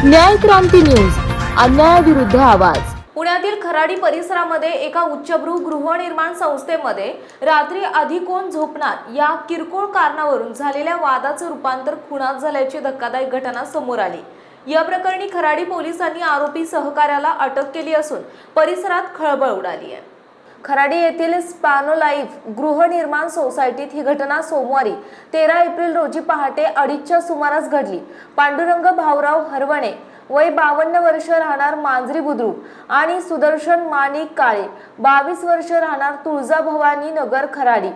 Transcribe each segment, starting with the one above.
न्याय क्रांती न्यूज, अन्यायाविरुद्ध आवाज। पुण्यातील खराडी परिसरामध्ये एका उच्चभ्रू गृहनिर्माण संस्थेमध्ये रात्री आधी कोण झोपणार या किरकोळ कारणावरून झालेल्या वादाचं रूपांतर खुनात झाल्याची धक्कादायक घटना समोर आली। या प्रकरणी खराडी पोलिसांनी आरोपी सहकार्याला अटक केली असून परिसरात खळबळ उडाली आहे। खराडी येथील स्पॅनो लाईफ गृहनिर्माण सोसायटीत ही घटना सोमवारी 13 एप्रिल रोजी पहाटे 2:30च्या सुमारास घडली। पांडुरंग भाऊराव हरवणे वय 52 वर्ष राहणार मांजरी बुद्रुक आणि सुदर्शन माणिक काळे 22 वर्ष राहणार तुळजाभवानी नगर खराडी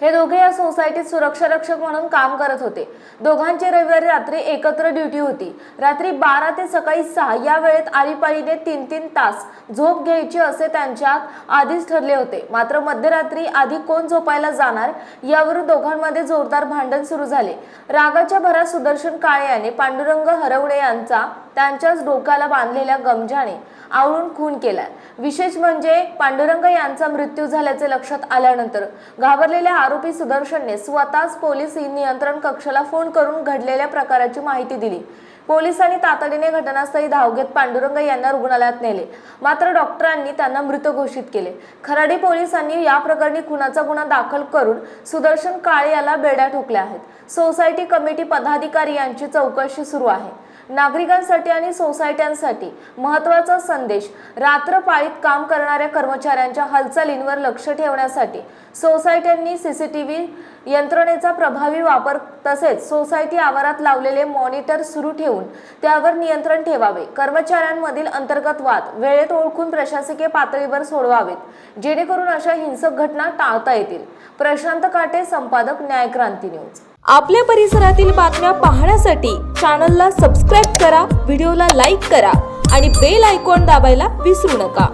हे दोघे या सोसायटीत सुरक्षा रक्षक म्हणून काम करत होते। दोघांची रविवारी रात्री एकत्र ड्युटी होती। रात्री 12 ते सकाळी 6 या वेळेत आलीपालीने 3-3 तास झोप घ्यायची असे त्यांच्यात आधीच ठरले होते। मात्र मध्यरात्री आधी कोण झोपायला जाणार यावरून दोघांमध्ये जोरदार भांडण सुरू झाले। रागाच्या भरात सुदर्शन काळे याने पांडुरंग हरवणे यांचा त्यांच्याच डोक्याला बांधलेल्या गमजाने आवळून खून केलाय। विशेष म्हणजे पांडुरंग यांचा मृत्यू झाल्याचे लक्षात आल्यानंतर घाबरलेल्या आरोपी सुदर्शनने स्वतःच पोलीस नियंत्रण कक्षाला फोन करून घडलेल्या प्रकाराची माहिती दिली। पोलिसांनी तातडीने घटनास्थळी धाव घेत पांडुरंग यांना रुग्णालयात नेले, मात्र डॉक्टरांनी त्यांना मृत घोषित केले। खराडी पोलिसांनी या प्रकरणी खुनाचा गुन्हा दाखल करून सुदर्शन काळे याला बेड्या ठोकल्या आहेत। सोसायटी कमिटी पदाधिकारी यांची चौकशी सुरू आहे। नागरिकांसाठी आणि सोसायट्यांसाठी महत्त्वाचा संदेश, रात्र पाळीत काम करणाऱ्या कर्मचाऱ्यांच्या हालचालींवर लक्ष ठेवण्यासाठी सोसायट्यांनी सीसीटीव्ही यंत्रणेचा प्रभावी वापर तसेच सोसायटी आवारात लावलेले मॉनिटर सुरू ठेवून त्यावर नियंत्रण ठेवावे। कर्मचाऱ्यांमधील अंतर्गत वाद वेळेत ओळखून प्रशासकीय पातळीवर सोडवावेत, जेणेकरून अशा हिंसक घटना टाळता येतील। प्रशांत काटे, संपादक, न्याय क्रांती न्यूज। आपल्या परिसरातील बातम्या पाहण्यासाठी चॅनलला सबस्क्राइब करा, व्हिडिओला लाईक करा आणि बेल आयकॉन दाबायला विसरू नका।